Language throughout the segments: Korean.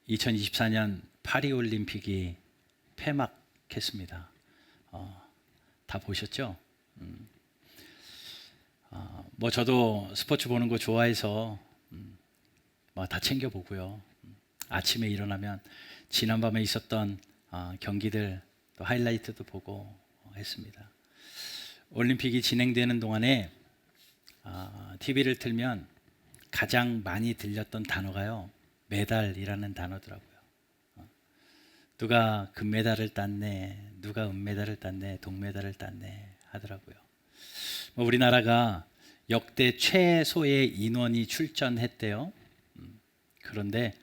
2024년 파리올림픽이 폐막했습니다. 다 보셨죠? 뭐 저도 스포츠 보는 거 좋아해서 뭐 다 챙겨보고요. 아침에 일어나면 지난밤에 있었던 경기들 또 하이라이트도 보고 했습니다. 올림픽이 진행되는 동안에 TV를 틀면 가장 많이 들렸던 단어가요, 메달이라는 단어더라고요. 누가 금메달을 땄네, 누가 은메달을 땄네, 동메달을 땄네 하더라고요. 우리나라가 역대 최소의 인원이 출전했대요. 그런데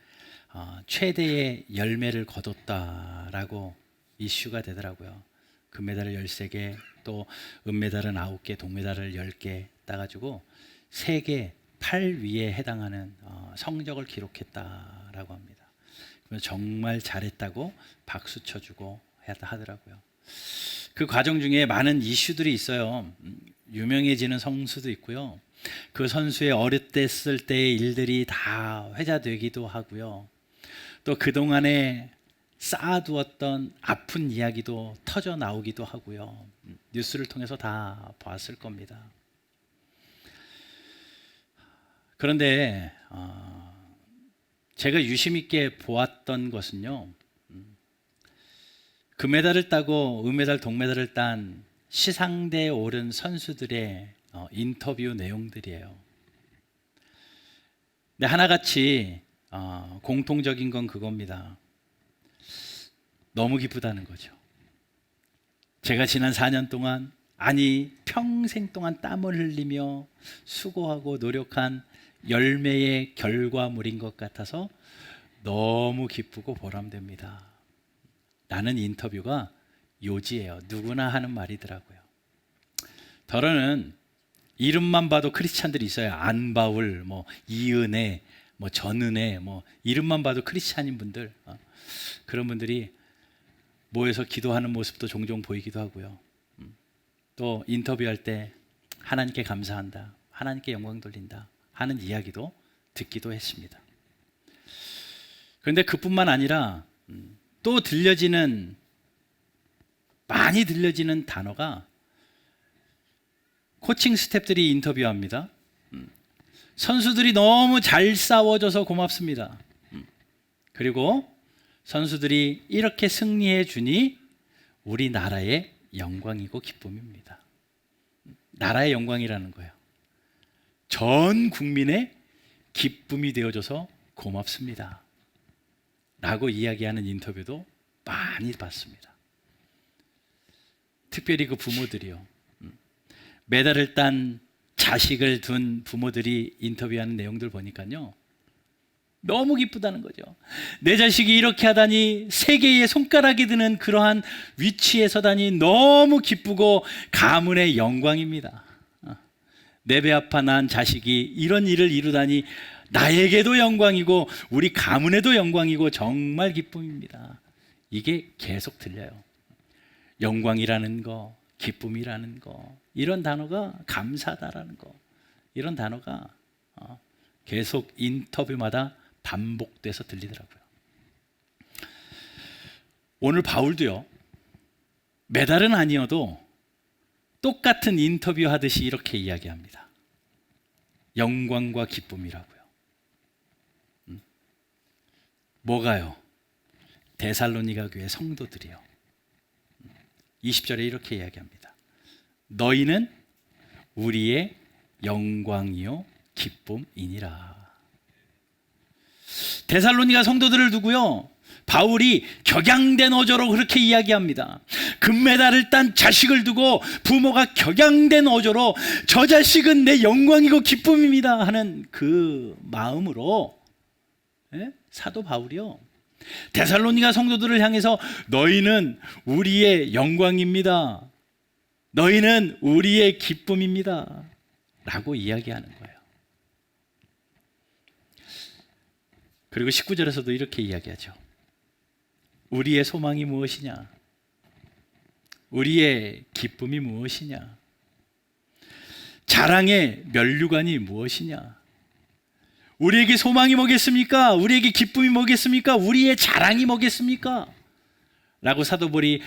최대의 열매를 거뒀다라고 이슈가 되더라고요. 금메달을 13개, 또 은메달은 9개, 동메달을 10개 따가지고 세계 8위에 해당하는 성적을 기록했다라고 합니다. 정말 잘했다고 박수 쳐주고 하더라고요. 그 과정 중에 많은 이슈들이 있어요. 유명해지는 선수도 있고요. 그 선수의 어렸을 때의 일들이 다 회자되기도 하고요. 또 그동안에 쌓아두었던 아픈 이야기도 터져 나오기도 하고요. 뉴스를 통해서 다 봤을 겁니다. 그런데 제가 유심 있게 보았던 것은요, 금메달을 따고 은메달, 동메달을 딴 시상대에 오른 선수들의 인터뷰 내용들이에요. 근데 하나같이 공통적인 건 그겁니다. 너무 기쁘다는 거죠. 제가 지난 4년 동안, 아니 평생 동안 땀을 흘리며 수고하고 노력한 열매의 결과물인 것 같아서 너무 기쁘고 보람됩니다. 라는 인터뷰가 요지예요. 누구나 하는 말이더라고요. 더러는 이름만 봐도 크리스찬들이 있어요. 안바울, 뭐 이은혜, 뭐 전은혜, 뭐 이름만 봐도 크리스찬인 분들, 그런 분들이 모여서 기도하는 모습도 종종 보이기도 하고요. 또 인터뷰할 때 하나님께 감사한다, 하나님께 영광 돌린다 하는 이야기도 듣기도 했습니다. 그런데 그뿐만 아니라 또 많이 들려지는 단어가, 코칭 스태프들이 인터뷰합니다. 선수들이 너무 잘 싸워줘서 고맙습니다. 그리고 선수들이 이렇게 승리해 주니 우리나라의 영광이고 기쁨입니다. 나라의 영광이라는 거예요. 전 국민의 기쁨이 되어줘서 고맙습니다 라고 이야기하는 인터뷰도 많이 봤습니다. 특별히 그 부모들이요, 메달을 딴 자식을 둔 부모들이 인터뷰하는 내용들 보니까요, 너무 기쁘다는 거죠. 내 자식이 이렇게 하다니, 세계의 손가락이 드는 그러한 위치에 서다니 너무 기쁘고 가문의 영광입니다. 내 배 아파 난 자식이 이런 일을 이루다니 나에게도 영광이고 우리 가문에도 영광이고 정말 기쁨입니다. 이게 계속 들려요. 영광이라는 거, 기쁨이라는 거, 이런 단어가, 감사다라는 거, 이런 단어가 계속 인터뷰마다 반복돼서 들리더라고요. 오늘 바울도요, 메달은 아니어도 똑같은 인터뷰 하듯이 이렇게 이야기합니다. 영광과 기쁨이라고요. 뭐가요? 데살로니가 교회 성도들이요, 20절에 이렇게 이야기합니다. 너희는 우리의 영광이요 기쁨이니라. 데살로니가 성도들을 두고요, 바울이 격양된 어조로 그렇게 이야기합니다. 금메달을 딴 자식을 두고 부모가 격양된 어조로 저 자식은 내 영광이고 기쁨입니다 하는 그 마음으로, 사도 바울이요, 데살로니가 성도들을 향해서 너희는 우리의 영광입니다, 너희는 우리의 기쁨입니다 라고 이야기하는 거예요. 그리고 19절에서도 이렇게 이야기하죠. 우리의 소망이 무엇이냐? 우리의 기쁨이 무엇이냐? 자랑의 면류관이 무엇이냐? 우리에게 소망이 뭐겠습니까? 우리에게 기쁨이 뭐겠습니까? 우리의 자랑이 뭐겠습니까? 라고 사도 바울이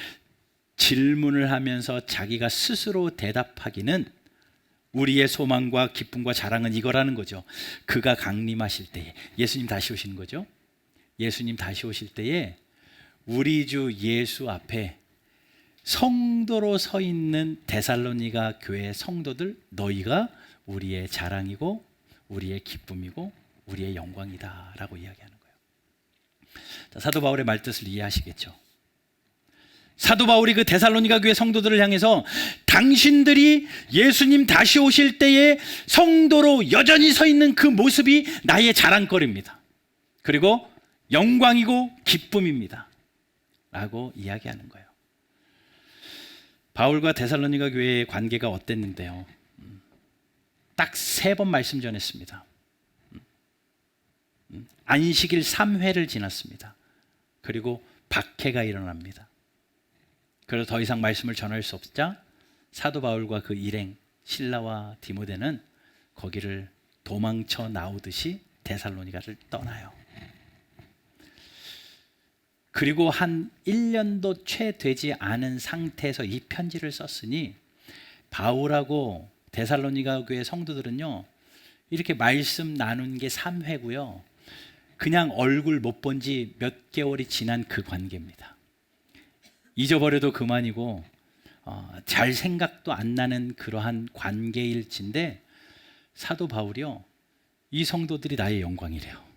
질문을 하면서 자기가 스스로 대답하기는 우리의 소망과 기쁨과 자랑은 이거라는 거죠. 그가 강림하실 때에, 예수님 다시 오시는 거죠. 예수님 다시 오실 때에 우리 주 예수 앞에 성도로 서 있는 데살로니가 교회 성도들, 너희가 우리의 자랑이고 우리의 기쁨이고 우리의 영광이다 라고 이야기하는 거예요. 자, 사도 바울의 말뜻을 이해하시겠죠? 사도 바울이 그 데살로니가 교회 성도들을 향해서 당신들이 예수님 다시 오실 때에 성도로 여전히 서 있는 그 모습이 나의 자랑거리입니다. 그리고 영광이고 기쁨입니다 라고 이야기하는 거예요. 바울과 데살로니가 교회의 관계가 어땠는데요? 딱 3번 말씀 전했습니다. 안식일 3회를 지났습니다. 그리고 박해가 일어납니다. 그래서 더 이상 말씀을 전할 수 없자 사도 바울과 그 일행 실라와 디모데는 거기를 도망쳐 나오듯이 데살로니가를 떠나요. 그리고 한 1년도 채 되지 않은 상태에서 이 편지를 썼으니 바울하고 데살로니가 교회 성도들은요, 이렇게 말씀 나눈 게 3회고요, 그냥 얼굴 못 본 지 몇 개월이 지난 그 관계입니다. 잊어버려도 그만이고 잘 생각도 안 나는 그러한 관계일진데 사도 바울이요, 이 성도들이 나의 영광이래요.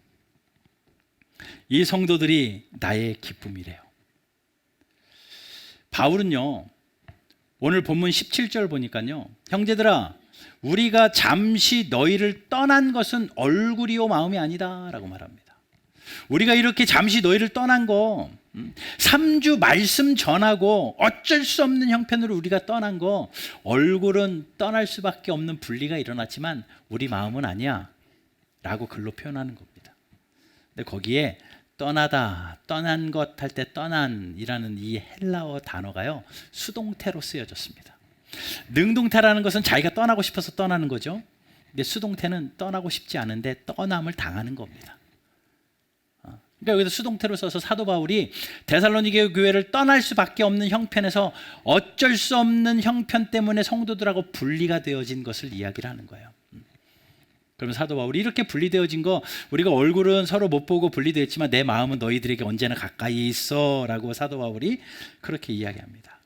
이 성도들이 나의 기쁨이래요. 바울은요, 오늘 본문 17절 보니까요, 형제들아 우리가 잠시 너희를 떠난 것은 얼굴이요 마음이 아니다 라고 말합니다. 우리가 이렇게 잠시 너희를 떠난 거, 3주 말씀 전하고 어쩔 수 없는 형편으로 우리가 떠난 거, 얼굴은 떠날 수밖에 없는 분리가 일어났지만 우리 마음은 아니야 라고 글로 표현하는 겁니다. 근데 거기에 떠나다, 떠난 것 할 때 떠난이라는 이 헬라어 단어가요, 수동태로 쓰여졌습니다. 능동태라는 것은 자기가 떠나고 싶어서 떠나는 거죠. 근데 수동태는 떠나고 싶지 않은데 떠남을 당하는 겁니다. 그러니까 여기서 수동태로 써서 사도 바울이 데살로니게 교회를 떠날 수밖에 없는 형편에서 어쩔 수 없는 형편 때문에 성도들하고 분리가 되어진 것을 이야기를 하는 거예요. 그러면 사도 바울이 이렇게 분리되어진 거, 우리가 얼굴은 서로 못 보고 분리되었지만 내 마음은 너희들에게 언제나 가까이 있어 라고 사도 바울이 그렇게 이야기합니다.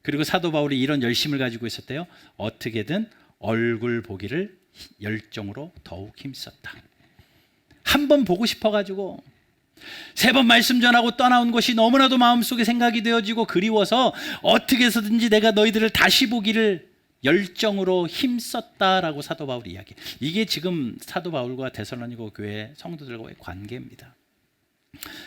그리고 사도 바울이 이런 열심을 가지고 있었대요. 어떻게든 얼굴 보기를 열정으로 더욱 힘썼다. 한 번 보고 싶어가지고 3번 말씀 전하고 떠나온 것이 너무나도 마음속에 생각이 되어지고 그리워서 어떻게 해서든지 내가 너희들을 다시 보기를 열정으로 힘썼다라고 사도 바울이 이야기해요. 이게 지금 사도 바울과 데살로니가 교회 성도들과의 관계입니다.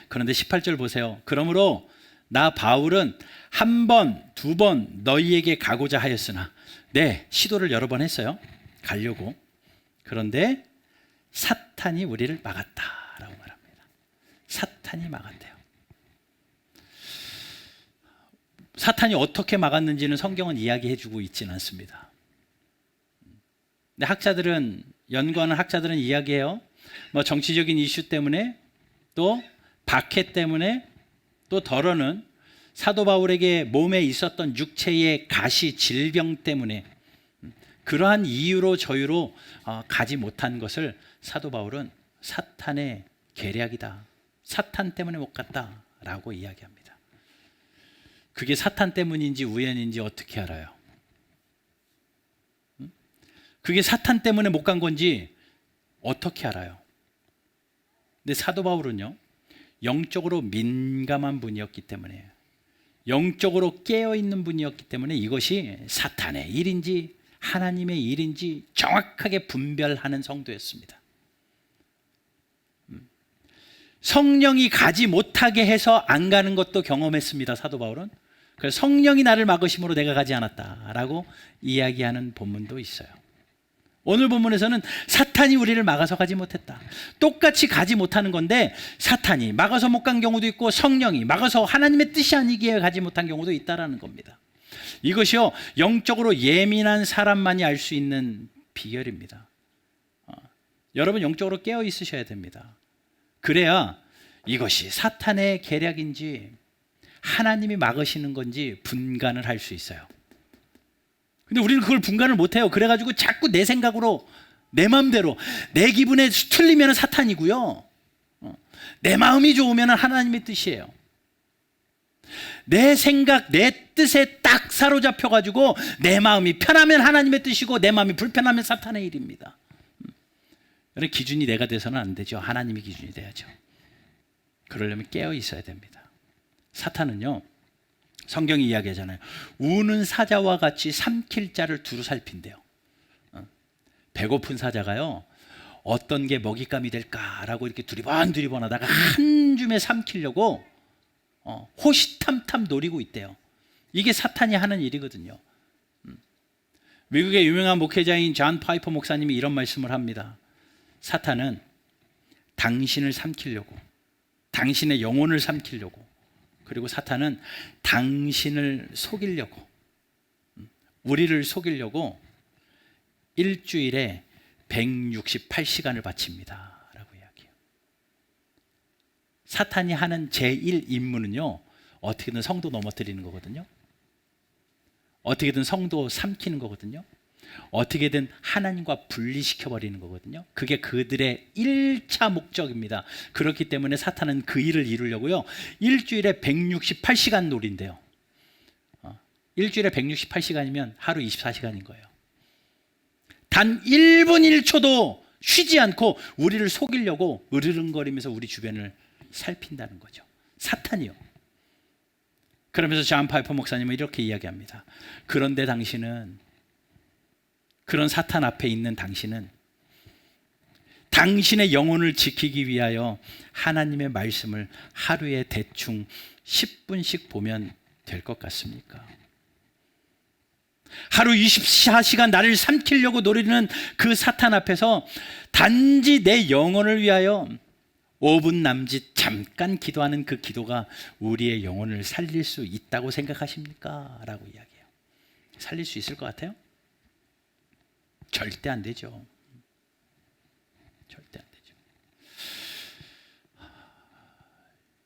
그런데 18절 보세요. 그러므로 나 바울은 1번, 2번 너희에게 가고자 하였으나, 네, 시도를 여러 번 했어요. 가려고. 그런데 사탄이 우리를 막았다라고 말합니다. 사탄이 막았대요. 사탄이 어떻게 막았는지는 성경은 이야기해주고 있지는 않습니다. 근데 학자들은, 연구하는 학자들은 이야기해요. 뭐 정치적인 이슈 때문에, 또 박해 때문에, 또 덜어는 사도 바울에게 몸에 있었던 육체의 가시 질병 때문에, 그러한 이유로 저유로 가지 못한 것을 사도 바울은 사탄의 계략이다, 사탄 때문에 못 갔다라고 이야기합니다. 그게 사탄 때문인지 우연인지 어떻게 알아요? 그게 사탄 때문에 못 간 건지 어떻게 알아요? 근데 사도 바울은요, 영적으로 민감한 분이었기 때문에, 영적으로 깨어있는 분이었기 때문에 이것이 사탄의 일인지 하나님의 일인지 정확하게 분별하는 성도였습니다. 성령이 가지 못하게 해서 안 가는 것도 경험했습니다, 사도 바울은. 그래서 성령이 나를 막으심으로 내가 가지 않았다라고 이야기하는 본문도 있어요. 오늘 본문에서는 사탄이 우리를 막아서 가지 못했다. 똑같이 가지 못하는 건데 사탄이 막아서 못 간 경우도 있고 성령이 막아서 하나님의 뜻이 아니기에 가지 못한 경우도 있다라는 겁니다. 이것이요, 영적으로 예민한 사람만이 알 수 있는 비결입니다. 여러분 영적으로 깨어 있으셔야 됩니다. 그래야 이것이 사탄의 계략인지 하나님이 막으시는 건지 분간을 할 수 있어요. 근데 우리는 그걸 분간을 못해요. 그래가지고 자꾸 내 생각으로, 내 마음대로, 내 기분에 틀리면 사탄이고요, 내 마음이 좋으면 하나님의 뜻이에요. 내 생각, 내 뜻에 딱 사로잡혀가지고 내 마음이 편하면 하나님의 뜻이고 내 마음이 불편하면 사탄의 일입니다. 여러분, 기준이 내가 돼서는 안 되죠. 하나님이 기준이 돼야죠. 그러려면 깨어 있어야 됩니다. 사탄은요, 성경이 이야기하잖아요. 우는 사자와 같이 삼킬 자를 두루 살핀대요. 배고픈 사자가요, 어떤 게 먹잇감이 될까라고 이렇게 두리번 하다가 한 줌에 삼키려고 호시탐탐 노리고 있대요. 이게 사탄이 하는 일이거든요. 미국의 유명한 목회자인 존 파이퍼 목사님이 이런 말씀을 합니다. 사탄은 당신을 삼키려고, 당신의 영혼을 삼키려고, 그리고 사탄은 당신을 속이려고, 우리를 속이려고 일주일에 168시간을 바칩니다 라고 이야기해요. 사탄이 하는 제1임무는요, 어떻게든 성도 넘어뜨리는 거거든요. 어떻게든 성도 삼키는 거거든요. 어떻게든 하나님과 분리시켜버리는 거거든요. 그게 그들의 1차 목적입니다. 그렇기 때문에 사탄은 그 일을 이루려고요, 일주일에 168시간 노린대요. 일주일에 168시간이면 하루 24시간인 거예요. 단 1분 1초도 쉬지 않고 우리를 속이려고 으르렁거리면서 우리 주변을 살핀다는 거죠. 사탄이요. 그러면서 존 파이퍼 목사님은 이렇게 이야기합니다. 그런데 당신은, 그런 사탄 앞에 있는 당신은 당신의 영혼을 지키기 위하여 하나님의 말씀을 하루에 대충 10분씩 보면 될 것 같습니까? 하루 24시간 나를 삼키려고 노리는 그 사탄 앞에서 단지 내 영혼을 위하여 5분 남짓 잠깐 기도하는 그 기도가 우리의 영혼을 살릴 수 있다고 생각하십니까? 라고 이야기해요. 살릴 수 있을 것 같아요? 절대 안 되죠. 절대 안 되죠.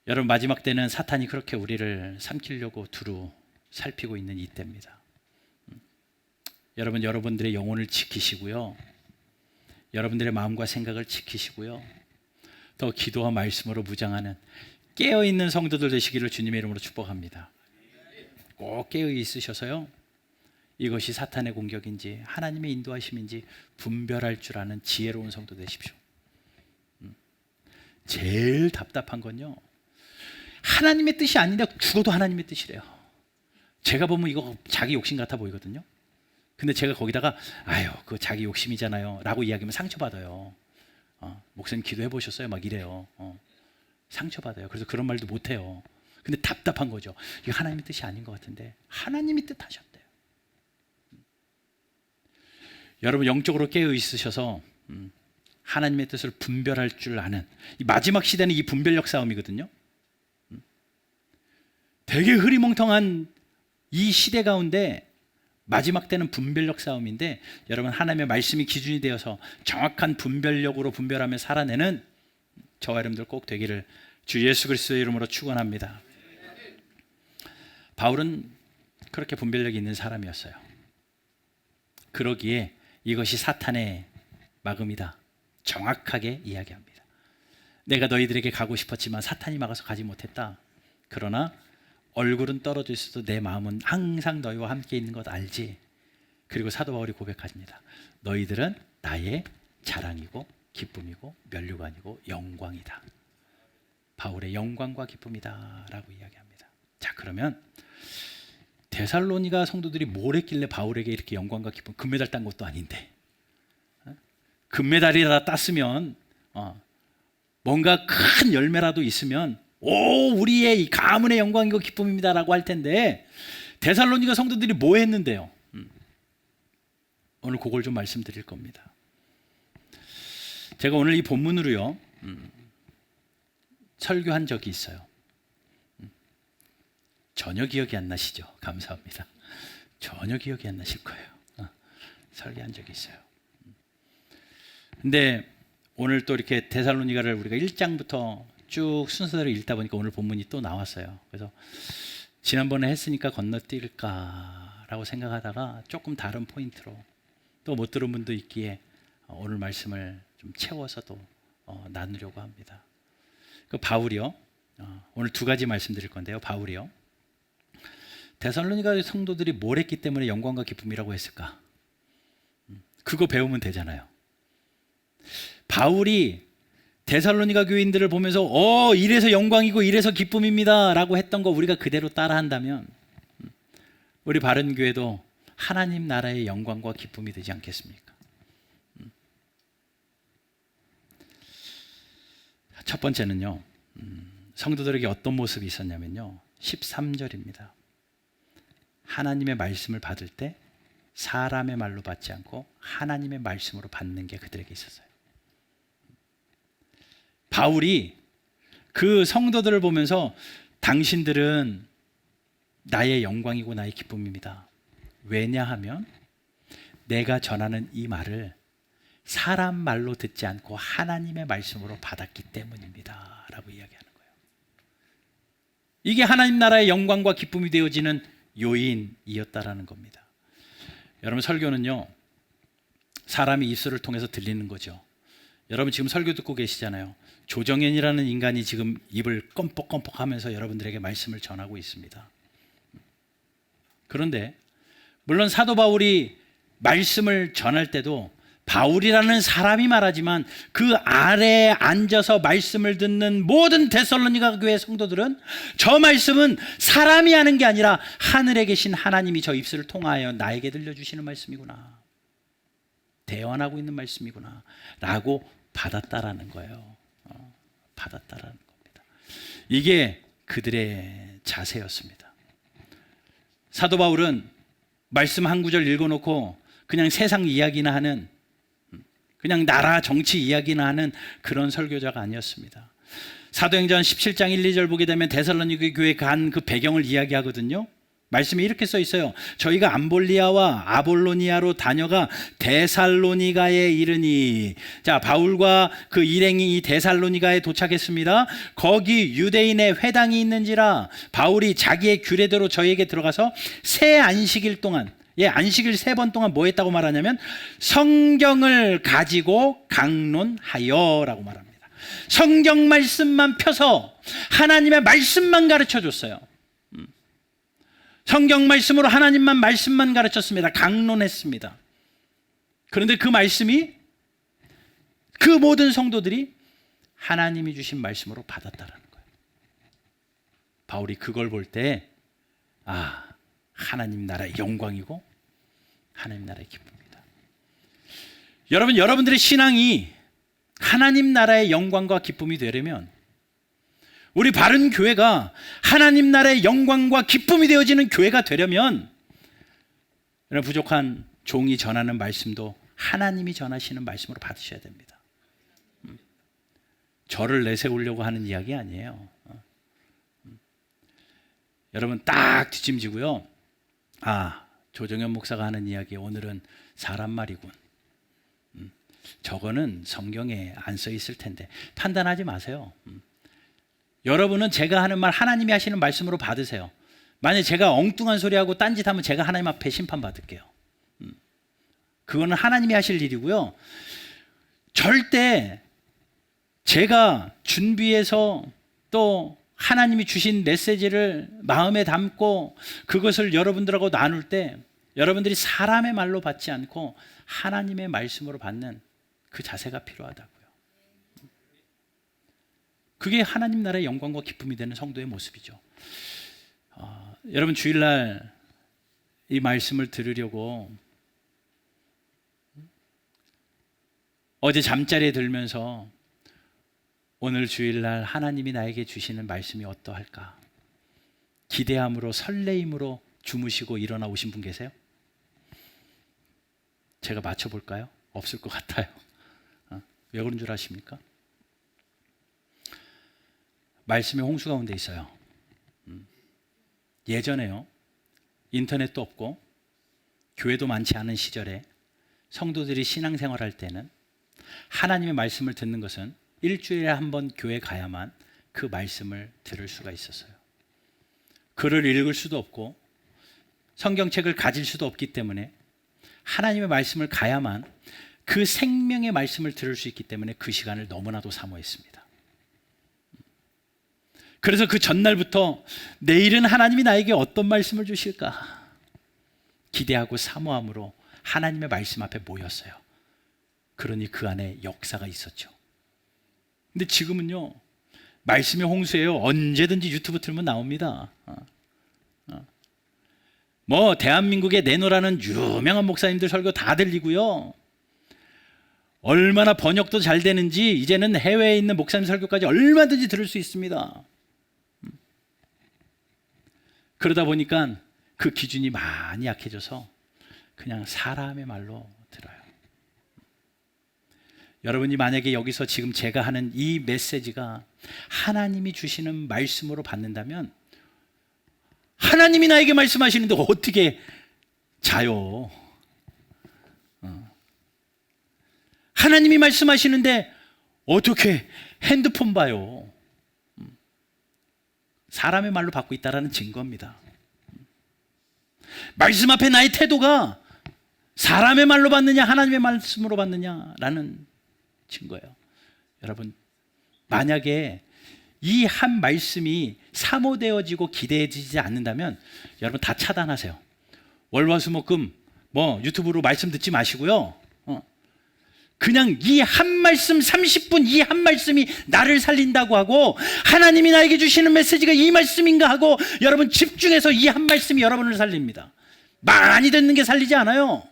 여러분, 마지막 때는 사탄이 그렇게 우리를 삼키려고 두루 살피고 있는 이때입니다. 여러분, 여러분들의 영혼을 지키시고요, 여러분들의 마음과 생각을 지키시고요, 더 기도와 말씀으로 무장하는 깨어있는 성도들 되시기를 주님의 이름으로 축복합니다. 꼭 깨어 있으셔서요, 이것이 사탄의 공격인지 하나님의 인도하심인지 분별할 줄 아는 지혜로운 성도 되십시오. 제일 답답한 건요, 하나님의 뜻이 아닌데 죽어도 하나님의 뜻이래요. 제가 보면 이거 자기 욕심 같아 보이거든요. 근데 제가 거기다가 아유, 그거 자기 욕심이잖아요 라고 이야기하면 상처받아요. 목사님 기도해 보셨어요? 막 이래요. 상처받아요. 그래서 그런 말도 못해요. 근데 답답한 거죠. 이거 하나님의 뜻이 아닌 것 같은데 하나님이 뜻하셨대요. 여러분, 영적으로 깨어 있으셔서 하나님의 뜻을 분별할 줄 아는, 이 마지막 시대는 이 분별력 싸움이거든요. 되게 흐리멍텅한 이 시대 가운데 마지막 때는 분별력 싸움인데, 여러분, 하나님의 말씀이 기준이 되어서 정확한 분별력으로 분별하며 살아내는 저와 여러분들 꼭 되기를 주 예수 그리스도의 이름으로 축원합니다. 바울은 그렇게 분별력이 있는 사람이었어요. 그러기에 이것이 사탄의 막음이다 정확하게 이야기합니다. 내가 너희들에게 가고 싶었지만 사탄이 막아서 가지 못했다. 그러나 얼굴은 떨어져 있어도 내 마음은 항상 너희와 함께 있는 것 알지. 그리고 사도 바울이 고백합니다. 너희들은 나의 자랑이고 기쁨이고 면류관이고 영광이다. 바울의 영광과 기쁨이다 라고 이야기합니다. 자, 그러면 데살로니가 성도들이 뭘 했길래 바울에게 이렇게 영광과 기쁨, 금메달 딴 것도 아닌데, 금메달이라 땄으면 뭔가 큰 열매라도 있으면 오, 우리의 이 가문의 영광이고 기쁨입니다 라고 할 텐데, 데살로니가 성도들이 뭐 했는데요? 오늘 그걸 좀 말씀드릴 겁니다. 제가 오늘 이 본문으로요, 설교한 적이 있어요. 전혀 기억이 안 나시죠? 감사합니다. 전혀 기억이 안 나실 거예요. 설교한 적이 있어요. 근데 오늘 또 이렇게 데살로니가를 우리가 1장부터 쭉 순서대로 읽다 보니까 오늘 본문이 또 나왔어요. 그래서 지난번에 했으니까 건너뛸까라고 생각하다가 조금 다른 포인트로 또 못 들은 분도 있기에 오늘 말씀을 좀 채워서도 나누려고 합니다. 그 바울이요. 오늘 두 가지 말씀드릴 건데요. 바울이요. 데살로니가 성도들이 뭘 했기 때문에 영광과 기쁨이라고 했을까? 그거 배우면 되잖아요. 바울이 데살로니가 교인들을 보면서 이래서 영광이고 이래서 기쁨입니다 라고 했던 거 우리가 그대로 따라한다면 우리 바른교회도 하나님 나라의 영광과 기쁨이 되지 않겠습니까? 첫 번째는요, 성도들에게 어떤 모습이 있었냐면요, 13절입니다. 하나님의 말씀을 받을 때 사람의 말로 받지 않고 하나님의 말씀으로 받는 게 그들에게 있었어요. 바울이 그 성도들을 보면서 당신들은 나의 영광이고 나의 기쁨입니다. 왜냐하면 내가 전하는 이 말을 사람 말로 듣지 않고 하나님의 말씀으로 받았기 때문입니다 라고 이야기하는 거예요. 이게 하나님 나라의 영광과 기쁨이 되어지는 요인이었다라는 겁니다. 여러분, 설교는요, 사람이 입술을 통해서 들리는 거죠. 여러분 지금 설교 듣고 계시잖아요. 조정현이라는 인간이 지금 입을 껌뻑껌뻑 하면서 여러분들에게 말씀을 전하고 있습니다. 그런데 물론 사도 바울이 말씀을 전할 때도 바울이라는 사람이 말하지만 그 아래에 앉아서 말씀을 듣는 모든 데살로니가 교회 성도들은 저 말씀은 사람이 하는 게 아니라 하늘에 계신 하나님이 저 입술을 통하여 나에게 들려주시는 말씀이구나, 대언하고 있는 말씀이구나 라고 받았다라는 거예요. 받았다라는 겁니다. 이게 그들의 자세였습니다. 사도 바울은 말씀 한 구절 읽어놓고 그냥 세상 이야기나 하는, 그냥 나라 정치 이야기나 하는 그런 설교자가 아니었습니다. 사도행전 17장 1, 2절 보게 되면 데살로니가 교회에 간 그 배경을 이야기하거든요. 말씀이 이렇게 써 있어요. 저희가 암볼리아와 아볼로니아로 다녀가 데살로니가에 이르니, 자, 바울과 그 일행이 이 데살로니가에 도착했습니다. 거기 유대인의 회당이 있는지라 바울이 자기의 규례대로 저희에게 들어가서 새 안식일 동안, 안식일 3번 동안 뭐 했다고 말하냐면 성경을 가지고 강론하여 라고 말합니다. 성경 말씀만 펴서 하나님의 말씀만 가르쳐 줬어요. 성경 말씀으로 하나님만 말씀만 가르쳤습니다. 강론했습니다. 그런데 그 말씀이 그 모든 성도들이 하나님이 주신 말씀으로 받았다라는 거예요. 바울이 그걸 볼 때 하나님 나라의 영광이고 하나님 나라의 기쁨이다. 여러분, 여러분들의 신앙이 하나님 나라의 영광과 기쁨이 되려면 우리 바른 교회가 하나님 나라의 영광과 기쁨이 되어지는 교회가 되려면 부족한 종이 전하는 말씀도 하나님이 전하시는 말씀으로 받으셔야 됩니다. 저를 내세우려고 하는 이야기 아니에요. 여러분 딱 뒷짐지고요. 조정현 목사가 하는 이야기 오늘은 사람 말이군. 저거는 성경에 안 써 있을 텐데 판단하지 마세요. 여러분은 제가 하는 말 하나님이 하시는 말씀으로 받으세요. 만약에 제가 엉뚱한 소리하고 딴짓하면 제가 하나님 앞에 심판받을게요. 그거는 하나님이 하실 일이고요. 절대 제가 준비해서 또 하나님이 주신 메시지를 마음에 담고 그것을 여러분들하고 나눌 때 여러분들이 사람의 말로 받지 않고 하나님의 말씀으로 받는 그 자세가 필요하다고요. 그게 하나님 나라의 영광과 기쁨이 되는 성도의 모습이죠. 여러분 주일날 이 말씀을 들으려고 어제 잠자리에 들면서 오늘 주일날 하나님이 나에게 주시는 말씀이 어떠할까 기대함으로 설레임으로 주무시고 일어나 오신 분 계세요? 제가 맞춰볼까요? 없을 것 같아요. 왜 그런 줄 아십니까? 말씀의 홍수 가운데 있어요. 예전에요, 인터넷도 없고 교회도 많지 않은 시절에 성도들이 신앙생활할 때는 하나님의 말씀을 듣는 것은 일주일에 한 번 교회 가야만 그 말씀을 들을 수가 있었어요. 글을 읽을 수도 없고 성경책을 가질 수도 없기 때문에 하나님의 말씀을 가야만 그 생명의 말씀을 들을 수 있기 때문에 그 시간을 너무나도 사모했습니다. 그래서 그 전날부터 내일은 하나님이 나에게 어떤 말씀을 주실까 기대하고 사모함으로 하나님의 말씀 앞에 모였어요. 그러니 그 안에 역사가 있었죠. 근데 지금은요, 말씀의 홍수예요. 언제든지 유튜브 틀면 나옵니다. 뭐 대한민국에 내노라는 유명한 목사님들 설교 다 들리고요, 얼마나 번역도 잘 되는지 이제는 해외에 있는 목사님 설교까지 얼마든지 들을 수 있습니다. 그러다 보니까 그 기준이 많이 약해져서 그냥 사람의 말로 들어요. 여러분이 만약에 여기서 지금 제가 하는 이 메시지가 하나님이 주시는 말씀으로 받는다면, 하나님이 나에게 말씀하시는데 어떻게 자요? 하나님이 말씀하시는데 어떻게 핸드폰 봐요? 사람의 말로 받고 있다는 증거입니다. 말씀 앞에 나의 태도가 사람의 말로 받느냐 하나님의 말씀으로 받느냐라는 증거예요. 여러분, 만약에 이 한 말씀이 사모되어지고 기대해지지 않는다면 여러분 다 차단하세요. 월화수목금 뭐 유튜브로 말씀 듣지 마시고요, 그냥 이 한 말씀 30분 이 한 말씀이 나를 살린다고 하고 하나님이 나에게 주시는 메시지가 이 말씀인가 하고 여러분 집중해서 이 한 말씀이 여러분을 살립니다. 많이 듣는 게 살리지 않아요.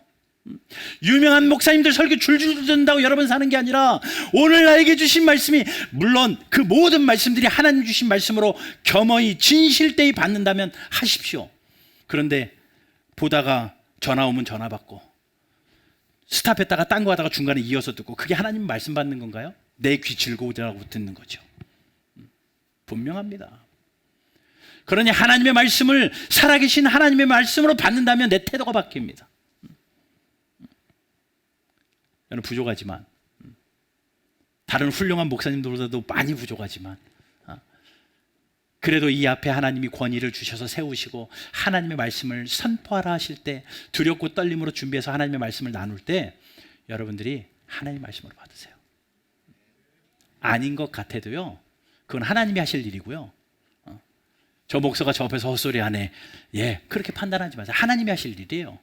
유명한 목사님들 설교 줄줄 듣는다고 여러분 사는 게 아니라 오늘 나에게 주신 말씀이, 물론 그 모든 말씀들이 하나님 주신 말씀으로 겸허히 진실되이 받는다면 하십시오. 그런데 보다가 전화 오면 전화 받고 스탑했다가 딴 거 하다가 중간에 이어서 듣고, 그게 하나님 말씀 받는 건가요? 내 귀 즐거우라고 듣는 거죠. 분명합니다. 그러니 하나님의 말씀을 살아계신 하나님의 말씀으로 받는다면 내 태도가 바뀝니다. 저는 부족하지만, 다른 훌륭한 목사님들보다도 많이 부족하지만, 그래도 이 앞에 하나님이 권위를 주셔서 세우시고 하나님의 말씀을 선포하라 하실 때 두렵고 떨림으로 준비해서 하나님의 말씀을 나눌 때 여러분들이 하나님의 말씀으로 받으세요. 아닌 것 같아도요, 그건 하나님이 하실 일이고요, 저 목사가 저 앞에서 헛소리 하네, 그렇게 판단하지 마세요. 하나님이 하실 일이에요.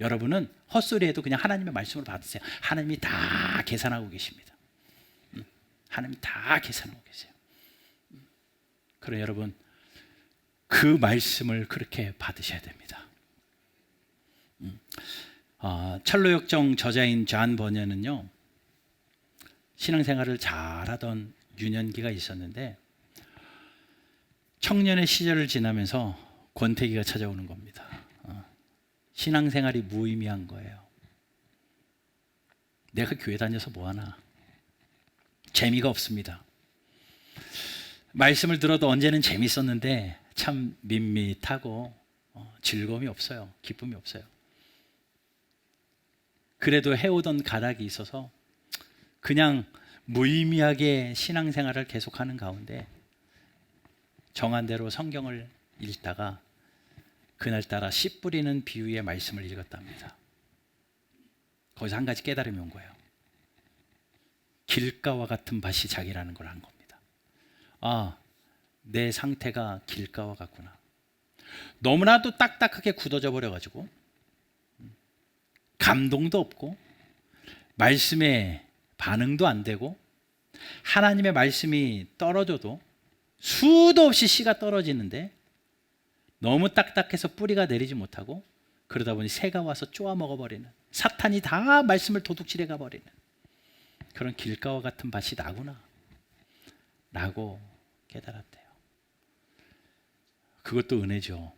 여러분은 헛소리해도 그냥 하나님의 말씀으로 받으세요. 하나님이 다 계산하고 계십니다. 하나님이 다 계산하고 계세요. 그래 여러분, 그 말씀을 그렇게 받으셔야 됩니다. 철로역정 저자인 존 버녀는요, 신앙생활을 잘하던 유년기가 있었는데 청년의 시절을 지나면서 권태기가 찾아오는 겁니다. 신앙생활이 무의미한 거예요. 내가 교회 다녀서 뭐하나, 재미가 없습니다. 말씀을 들어도 언제는 재밌었는데 참 밋밋하고 즐거움이 없어요. 기쁨이 없어요. 그래도 해오던 가닥이 있어서 그냥 무의미하게 신앙생활을 계속하는 가운데 정한 대로 성경을 읽다가 그날따라 씨 뿌리는 비유의 말씀을 읽었답니다. 거기서 한 가지 깨달음이 온 거예요. 길가와 같은 밭이 자기라는 걸 안 겁니다. 내 상태가 길가와 같구나. 너무나도 딱딱하게 굳어져 버려가지고 감동도 없고 말씀에 반응도 안 되고 하나님의 말씀이 떨어져도 수도 없이 씨가 떨어지는데 너무 딱딱해서 뿌리가 내리지 못하고, 그러다 보니 새가 와서 쪼아 먹어버리는, 사탄이 다 말씀을 도둑질해 가버리는 그런 길가와 같은 밭이 나구나 라고 깨달았대요. 그것도 은혜죠.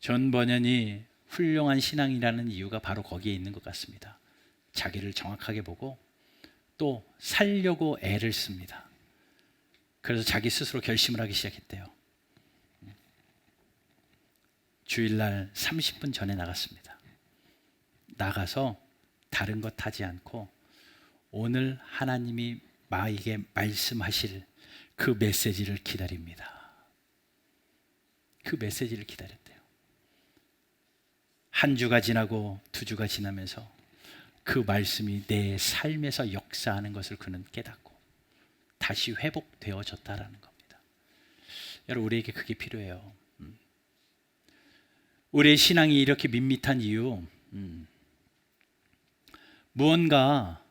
존 버년이 훌륭한 신앙이라는 이유가 바로 거기에 있는 것 같습니다. 자기를 정확하게 보고 또 살려고 애를 씁니다. 그래서 자기 스스로 결심을 하기 시작했대요. 주일날 30분 전에 나갔습니다. 나가서 다른 것 하지 않고 오늘 하나님이 나에게 말씀하실 그 메시지를 기다립니다. 그 메시지를 기다렸대요. 한 주가 지나고 두 주가 지나면서 그 말씀이 내 삶에서 역사하는 것을 그는 깨닫고 다시 회복되어졌다라는 겁니다. 여러분, 우리에게 그게 필요해요. 우리의 신앙이 이렇게 밋밋한 이유, 무언가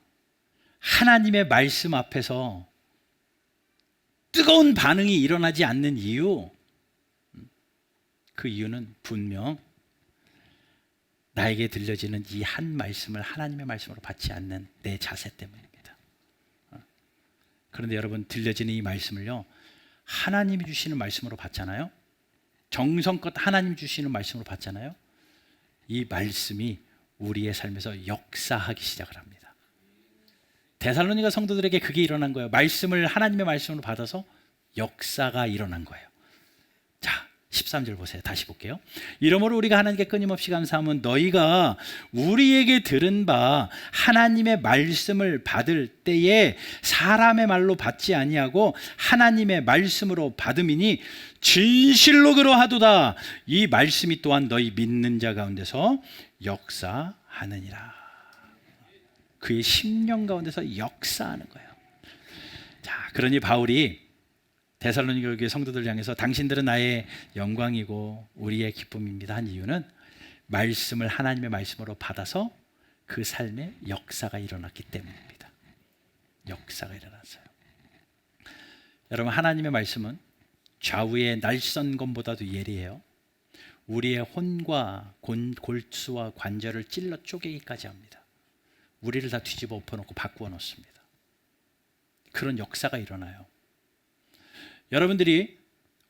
하나님의 말씀 앞에서 뜨거운 반응이 일어나지 않는 이유, 그 이유는 분명 나에게 들려지는 이 한 말씀을 하나님의 말씀으로 받지 않는 내 자세 때문입니다. 그런데 여러분, 들려지는 이 말씀을요, 하나님이 주시는 말씀으로 받잖아요. 정성껏 하나님 주시는 말씀으로 받잖아요. 이 말씀이 우리의 삶에서 역사하기 시작을 합니다. 데살로니가 성도들에게 그게 일어난 거예요. 말씀을 하나님의 말씀으로 받아서 역사가 일어난 거예요. 자, 13절 보세요. 다시 볼게요. 이러므로 우리가 하나님께 끊임없이 감사함은 너희가 우리에게 들은 바 하나님의 말씀을 받을 때에 사람의 말로 받지 아니하고 하나님의 말씀으로 받음이니 진실로 그러하도다. 이 말씀이 또한 너희 믿는 자 가운데서 역사하느니라. 그의 심령 가운데서 역사하는 거예요. 자, 그러니 바울이 데살로니가 교회 성도들 향해서 당신들은 나의 영광이고 우리의 기쁨입니다 한 이유는 말씀을 하나님의 말씀으로 받아서 그 삶에 역사가 일어났기 때문입니다. 역사가 일어났어요. 여러분, 하나님의 말씀은 좌우의 날선 검보다도 예리해요. 우리의 혼과 골수와 관절을 찔러 쪼개기까지 합니다. 우리를 다 뒤집어 엎어놓고 바꾸어 놓습니다. 그런 역사가 일어나요. 여러분들이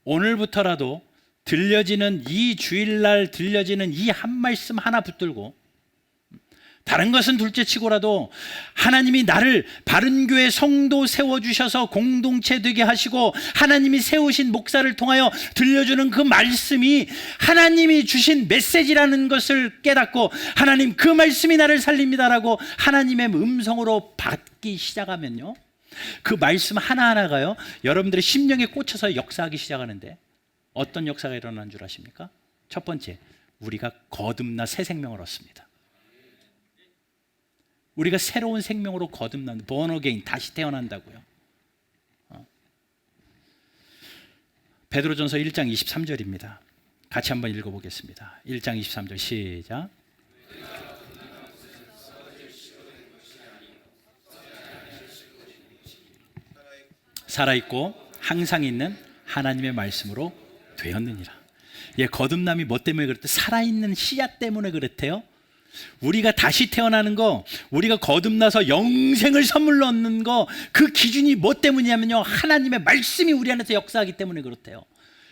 오늘부터라도 들려지는 이 주일날 들려지는 이 한 말씀 하나 붙들고 다른 것은 둘째치고라도 하나님이 나를 바른 교회 성도 세워주셔서 공동체 되게 하시고 하나님이 세우신 목사를 통하여 들려주는 그 말씀이 하나님이 주신 메시지라는 것을 깨닫고 하나님 그 말씀이 나를 살립니다라고 하나님의 음성으로 받기 시작하면요, 그 말씀 하나하나가요 여러분들의 심령에 꽂혀서 역사하기 시작하는데 어떤 역사가 일어나는 줄 아십니까? 첫 번째, 우리가 거듭나 새 생명을 얻습니다. 우리가 새로운 생명으로 거듭난 born again, 다시 태어난다고요. 베드로전서 1장 23절입니다. 같이 한번 읽어보겠습니다. 1장 23절 시작. 살아있고 항상 있는 하나님의 말씀으로 되었느니라. 예, 거듭남이 뭐 때문에 그랬대? 살아있는 씨앗 때문에 그랬대요. 우리가 다시 태어나는 거, 우리가 거듭나서 영생을 선물로 얻는 거, 그 기준이 뭐 때문이냐면요, 하나님의 말씀이 우리 안에서 역사하기 때문에 그렇대요.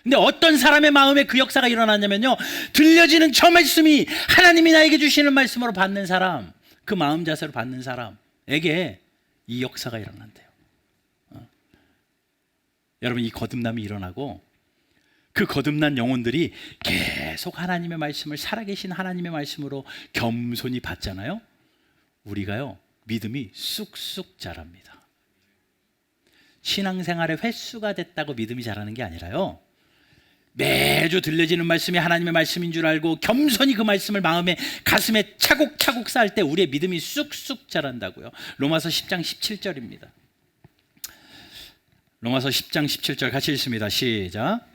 근데 어떤 사람의 마음에 그 역사가 일어나냐면요, 들려지는 저 말씀이 하나님이 나에게 주시는 말씀으로 받는 사람, 그 마음 자세로 받는 사람에게 이 역사가 일어난대요. 여러분, 이 거듭남이 일어나고 그 거듭난 영혼들이 계속 하나님의 말씀을, 살아계신 하나님의 말씀으로 겸손히 받잖아요. 우리가요, 믿음이 쑥쑥 자랍니다. 신앙생활의 횟수가 됐다고 믿음이 자라는 게 아니라요, 매주 들려지는 말씀이 하나님의 말씀인 줄 알고 겸손히 그 말씀을 마음에, 가슴에 차곡차곡 쌓을 때 우리의 믿음이 쑥쑥 자란다고요. 로마서 10장 17절입니다. 로마서 10장 17절 같이 읽습니다. 시작.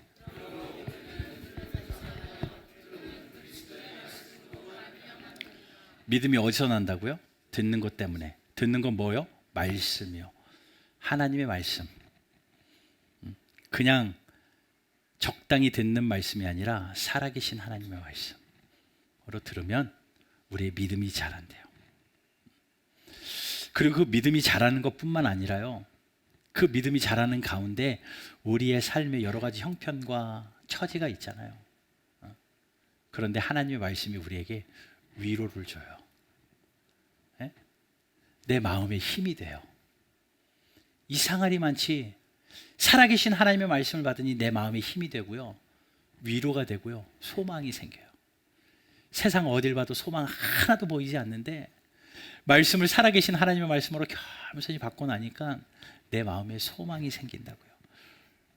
믿음이 어디서 난다고요? 듣는 것 때문에. 듣는 건 뭐요? 말씀이요. 하나님의 말씀. 그냥 적당히 듣는 말씀이 아니라 살아계신 하나님의 말씀으로 들으면 우리의 믿음이 자란대요. 그리고 그 믿음이 자라는 것뿐만 아니라요, 그 믿음이 자라는 가운데 우리의 삶에 여러 가지 형편과 처지가 있잖아요. 그런데 하나님의 말씀이 우리에게 위로를 줘요. 네? 내 마음에 힘이 돼요. 이상하리 많지, 살아계신 하나님의 말씀을 받으니 내 마음에 힘이 되고요, 위로가 되고요, 소망이 생겨요. 세상 어딜 봐도 소망 하나도 보이지 않는데 말씀을 살아계신 하나님의 말씀으로 겸손히 받고 나니까 내 마음에 소망이 생긴다고요.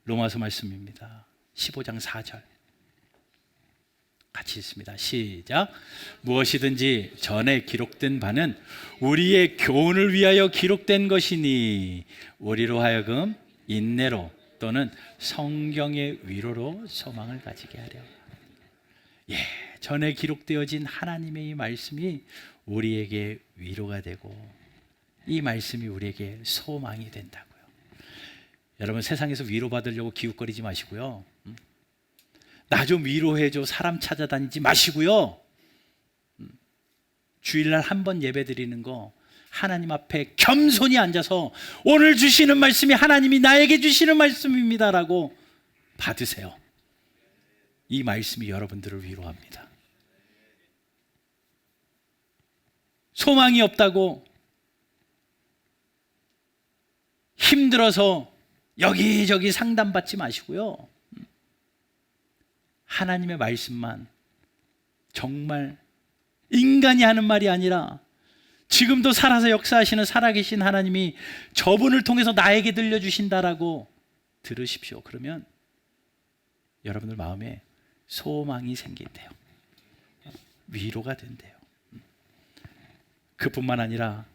로마서 말씀입니다. 15장 4절 같이 읽습니다. 시작. 무엇이든지 전에 기록된 바는 우리의 교훈을 위하여 기록된 것이니 우리로 하여금 인내로 또는 성경의 위로로 소망을 가지게 하려. 전에 기록되어진 하나님의 이 말씀이 우리에게 위로가 되고 이 말씀이 우리에게 소망이 된다고요. 여러분, 세상에서 위로받으려고 기웃거리지 마시고요. 나 좀 위로해줘 사람 찾아다니지 마시고요. 주일날 한 번 예배 드리는 거 하나님 앞에 겸손히 앉아서 오늘 주시는 말씀이 하나님이 나에게 주시는 말씀입니다라고 받으세요. 이 말씀이 여러분들을 위로합니다. 소망이 없다고 힘들어서 여기저기 상담받지 마시고요. 하나님의 말씀만, 정말 인간이 하는 말이 아니라 지금도 살아서 역사하시는 살아계신 하나님이 저분을 통해서 나에게 들려주신다라고 들으십시오. 그러면 여러분들 마음에 소망이 생긴대요. 위로가 된대요. 그뿐만 아니라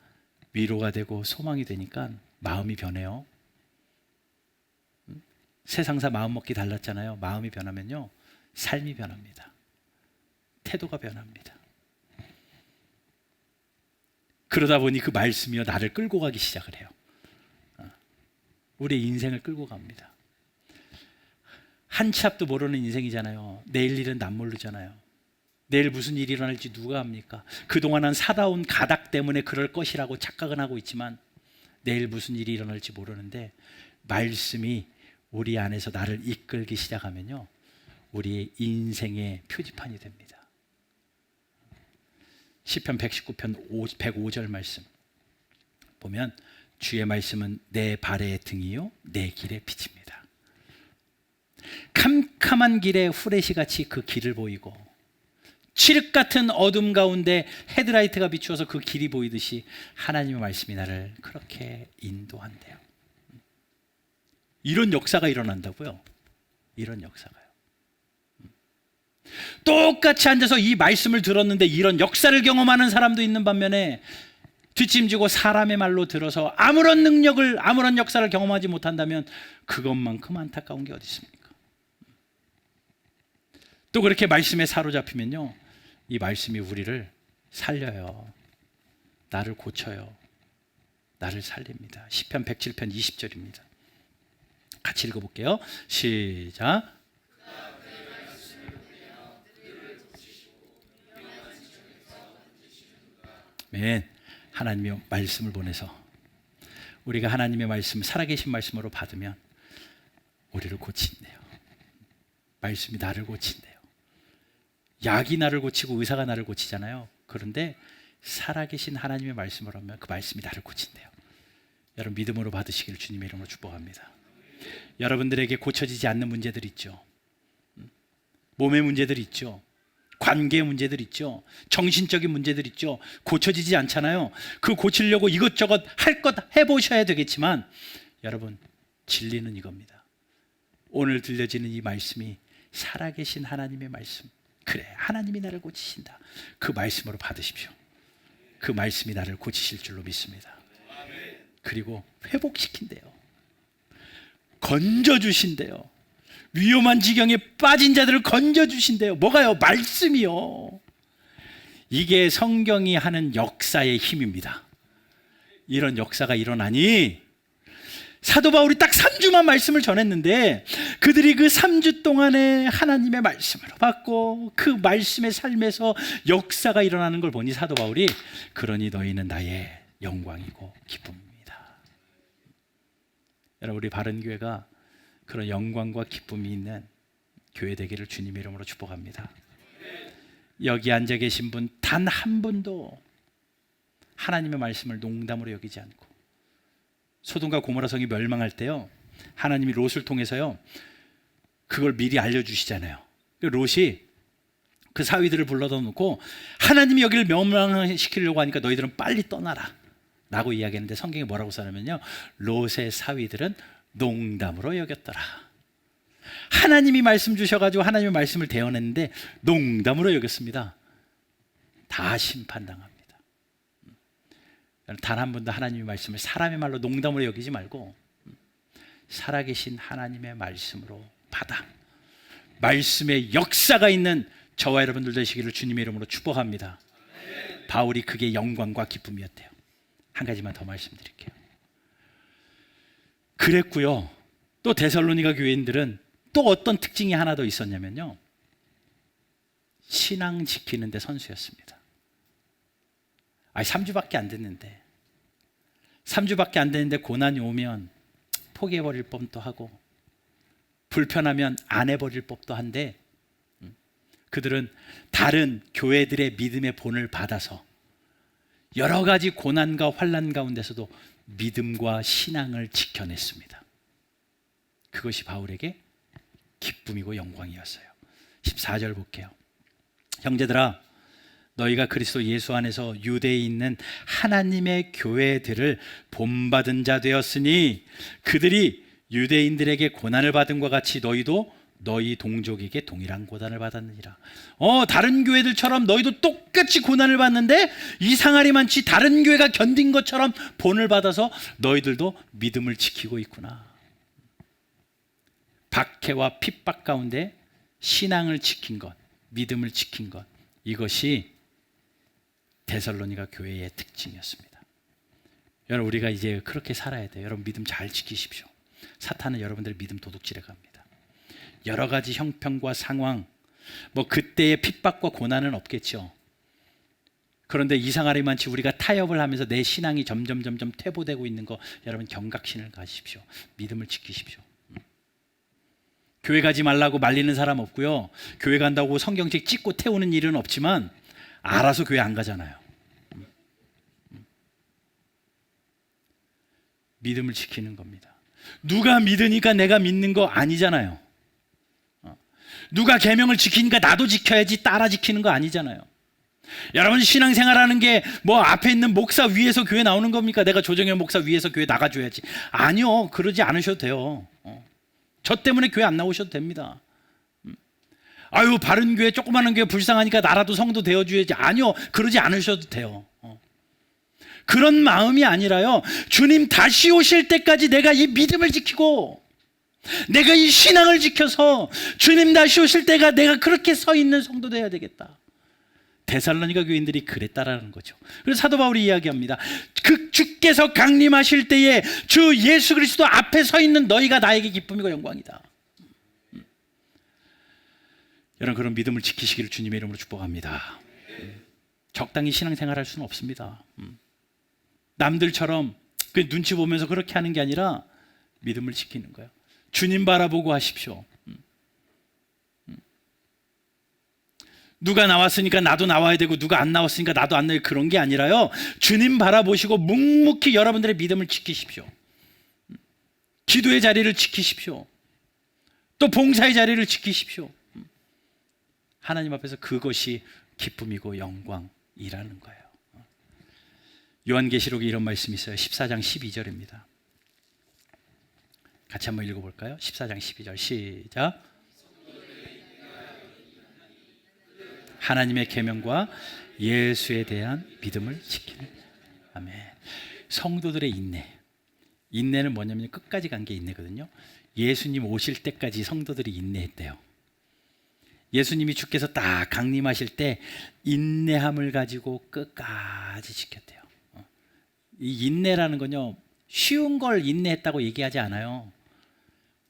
위로가 되고 소망이 되니까 마음이 변해요. 세상사 마음 먹기 달랐잖아요. 마음이 변하면요, 삶이 변합니다. 태도가 변합니다. 그러다 보니 그 말씀이요, 나를 끌고 가기 시작을 해요. 우리의 인생을 끌고 갑니다. 한 치 앞도 모르는 인생이잖아요. 내일 일은 남 모르잖아요. 내일 무슨 일이 일어날지 누가 합니까? 그동안은 사다운 가닥 때문에 그럴 것이라고 착각은 하고 있지만 내일 무슨 일이 일어날지 모르는데 말씀이 우리 안에서 나를 이끌기 시작하면요, 우리의 인생의 표지판이 됩니다. 시편 119편 105절 말씀 보면 주의 말씀은 내 발의 등이요 내 길의 빛입니다. 캄캄한 길에 후레쉬같이 그 길을 보이고 칠흑 같은 어둠 가운데 헤드라이트가 비추어서 그 길이 보이듯이 하나님의 말씀이 나를 그렇게 인도한대요. 이런 역사가 일어난다고요. 이런 역사가요. 똑같이 앉아서 이 말씀을 들었는데 이런 역사를 경험하는 사람도 있는 반면에 뒷짐지고 사람의 말로 들어서 아무런 능력을, 아무런 역사를 경험하지 못한다면 그것만큼 안타까운 게 어디 있습니까? 또 그렇게 말씀에 사로잡히면요, 이 말씀이 우리를 살려요. 나를 고쳐요. 나를 살립니다. 시편 107편 20절입니다. 같이 읽어볼게요. 시작. 아멘. 하나님의 말씀을 보내서 우리가 하나님의 말씀, 살아계신 말씀으로 받으면 우리를 고친대요. 말씀이 나를 고친대요. 약이 나를 고치고 의사가 나를 고치잖아요. 그런데 살아계신 하나님의 말씀을 하면 그 말씀이 나를 고친대요. 여러분, 믿음으로 받으시기를 주님의 이름으로 축복합니다. 여러분들에게 고쳐지지 않는 문제들 있죠. 몸의 문제들 있죠. 관계의 문제들 있죠. 정신적인 문제들 있죠. 고쳐지지 않잖아요. 그 고치려고 이것저것 할 것 해보셔야 되겠지만 여러분, 진리는 이겁니다. 오늘 들려지는 이 말씀이 살아계신 하나님의 말씀, 그래, 하나님이 나를 고치신다. 그 말씀으로 받으십시오. 그 말씀이 나를 고치실 줄로 믿습니다. 그리고 회복시킨대요. 건져주신대요. 위험한 지경에 빠진 자들을 건져주신대요. 뭐가요? 말씀이요. 이게 성경이 하는 역사의 힘입니다. 이런 역사가 일어나니 사도 바울이 딱 3주만 말씀을 전했는데 그들이 그 3주 동안에 하나님의 말씀을 받고 그 말씀의 삶에서 역사가 일어나는 걸 보니 사도 바울이 그러니 너희는 나의 영광이고 기쁨입니다. 여러분, 우리 바른교회가 그런 영광과 기쁨이 있는 교회 되기를 주님의 이름으로 축복합니다. 여기 앉아 계신 분 단 한 분도 하나님의 말씀을 농담으로 여기지 않고, 소돔과 고모라 성이 멸망할 때요, 하나님이 롯을 통해서요 그걸 미리 알려주시잖아요. 롯이 그 사위들을 불러다 놓고 하나님이 여기를 멸망시키려고 하니까 너희들은 빨리 떠나라 라고 이야기했는데, 성경에 뭐라고 써냐면요, 롯의 사위들은 농담으로 여겼더라. 하나님이 말씀 주셔가지고 하나님의 말씀을 대언했는데 농담으로 여겼습니다. 다 심판당합니다. 단 한 번도 하나님의 말씀을 사람의 말로 농담으로 여기지 말고 살아계신 하나님의 말씀으로 받아 말씀의 역사가 있는 저와 여러분들 되시기를 주님의 이름으로 축복합니다. 바울이 그게 영광과 기쁨이었대요. 한 가지만 더 말씀드릴게요. 그랬고요, 또 데살로니가 교인들은 또 어떤 특징이 하나 더 있었냐면요, 신앙 지키는 데 선수였습니다. 3주밖에 안 됐는데 3주밖에 안 됐는데 고난이 오면 포기해버릴 법도 하고 불편하면 안 해버릴 법도 한데, 그들은 다른 교회들의 믿음의 본을 받아서 여러 가지 고난과 환난 가운데서도 믿음과 신앙을 지켜냈습니다. 그것이 바울에게 기쁨이고 영광이었어요. 14절 볼게요. 형제들아, 너희가 그리스도 예수 안에서 유대에 있는 하나님의 교회들을 본받은 자 되었으니 그들이 유대인들에게 고난을 받은 것 같이 너희도 너희 동족에게 동일한 고난을 받았느니라. 다른 교회들처럼 너희도 똑같이 고난을 받는데 이상하리 많지 다른 교회가 견딘 것처럼 본을 받아서 너희들도 믿음을 지키고 있구나. 박해와 핍박 가운데 신앙을 지킨 것, 믿음을 지킨 것, 이것이 데살로니가 교회의 특징이었습니다. 여러분, 우리가 이제 그렇게 살아야 돼요. 여러분, 믿음 잘 지키십시오. 사탄은 여러분들의 믿음 도둑질해 갑니다. 여러 가지 형편과 상황, 그때의 핍박과 고난은 없겠죠. 그런데 이상하리만치 우리가 타협을 하면서 내 신앙이 점점 퇴보되고 있는 거, 여러분 경각심을 가지십시오. 믿음을 지키십시오. 교회 가지 말라고 말리는 사람 없고요, 교회 간다고 성경책 찍고 태우는 일은 없지만 알아서 교회 안 가잖아요. 믿음을 지키는 겁니다. 누가 믿으니까 내가 믿는 거 아니잖아요. 누가 계명을 지키니까 나도 지켜야지 따라 지키는 거 아니잖아요. 여러분, 신앙생활하는 게 앞에 있는 목사 위에서 교회 나오는 겁니까? 내가 조정현 목사 위에서 교회 나가줘야지. 아니요, 그러지 않으셔도 돼요. 저 때문에 교회 안 나오셔도 됩니다. 바른 교회, 조그마한 교회 불쌍하니까 나라도 성도 되어줘야지. 아니요, 그러지 않으셔도 돼요. 그런 마음이 아니라요, 주님 다시 오실 때까지 내가 이 믿음을 지키고 내가 이 신앙을 지켜서 주님 다시 오실 때가 내가 그렇게 서 있는 성도 돼야 되겠다. 데살로니가 교인들이 그랬다라는 거죠. 그래서 사도 바울이 이야기합니다. 그 주께서 강림하실 때에 주 예수 그리스도 앞에 서 있는 너희가 나에게 기쁨이고 영광이다. 여러분, 그런 믿음을 지키시기를 주님의 이름으로 축복합니다. 적당히 신앙생활할 수는 없습니다. 남들처럼 눈치 보면서 그렇게 하는 게 아니라 믿음을 지키는 거예요. 주님 바라보고 하십시오. 누가 나왔으니까 나도 나와야 되고 누가 안 나왔으니까 나도 안 나와야, 그런 게 아니라요, 주님 바라보시고 묵묵히 여러분들의 믿음을 지키십시오. 기도의 자리를 지키십시오. 또 봉사의 자리를 지키십시오. 하나님 앞에서 그것이 기쁨이고 영광이라는 거예요. 요한계시록에 이런 말씀이 있어요. 14장 12절입니다. 같이 한번 읽어볼까요? 14장 12절 시작. 하나님의 계명과 예수에 대한 믿음을 지키는. 아멘. 성도들의 인내는 뭐냐면 끝까지 간 게 인내거든요. 예수님 오실 때까지 성도들이 인내했대요. 예수님이 주께서 딱 강림하실 때 인내함을 가지고 끝까지 지켰대요. 이 인내라는 건요, 쉬운 걸 인내했다고 얘기하지 않아요.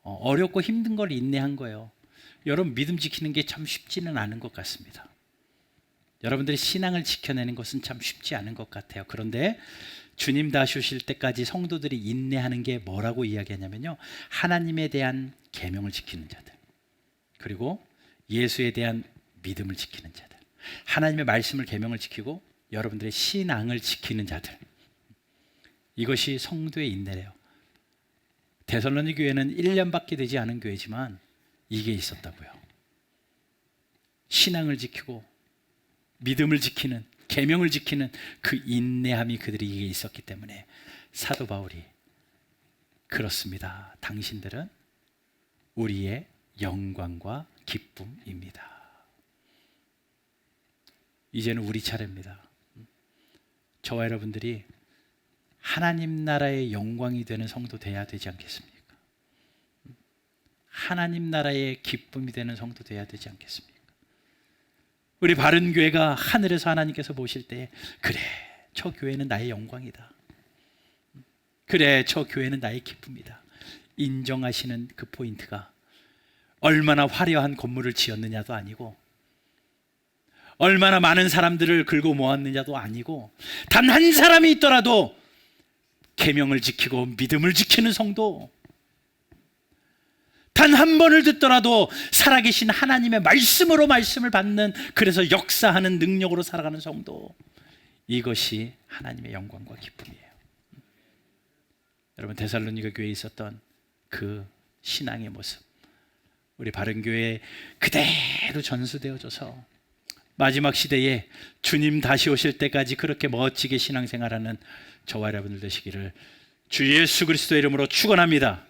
어렵고 힘든 걸 인내한 거예요. 여러분, 믿음 지키는 게 참 쉽지는 않은 것 같습니다. 여러분들이 신앙을 지켜내는 것은 참 쉽지 않은 것 같아요. 그런데 주님 다시 오실 때까지 성도들이 인내하는 게 뭐라고 이야기하냐면요, 하나님에 대한 계명을 지키는 자들, 그리고 예수에 대한 믿음을 지키는 자들, 하나님의 말씀을 계명을 지키고 여러분들의 신앙을 지키는 자들, 이것이 성도의 인내래요. 데살로니 교회는 1년밖에 되지 않은 교회지만 이게 있었다고요. 신앙을 지키고 믿음을 지키는, 계명을 지키는 그 인내함이 그들에게 있었기 때문에 사도 바울이 그렇습니다. 당신들은 우리의 영광과 기쁨입니다. 이제는 우리 차례입니다. 저와 여러분들이 하나님 나라의 영광이 되는 성도 돼야 되지 않겠습니까? 하나님 나라의 기쁨이 되는 성도 돼야 되지 않겠습니까? 우리 바른 교회가 하늘에서 하나님께서 보실 때, 그래, 저 교회는 나의 영광이다. 그래, 저 교회는 나의 기쁨이다. 인정하시는 그 포인트가 얼마나 화려한 건물을 지었느냐도 아니고, 얼마나 많은 사람들을 긁어 모았느냐도 아니고, 단 한 사람이 있더라도 계명을 지키고 믿음을 지키는 성도, 단 한 번을 듣더라도 살아계신 하나님의 말씀으로 말씀을 받는, 그래서 역사하는 능력으로 살아가는 성도, 이것이 하나님의 영광과 기쁨이에요. 여러분, 데살로니가 교회에 있었던 그 신앙의 모습, 우리 바른교회에 그대로 전수되어져서 마지막 시대에 주님 다시 오실 때까지 그렇게 멋지게 신앙생활하는 저와 여러분들 되시기를 주 예수 그리스도의 이름으로 축원합니다.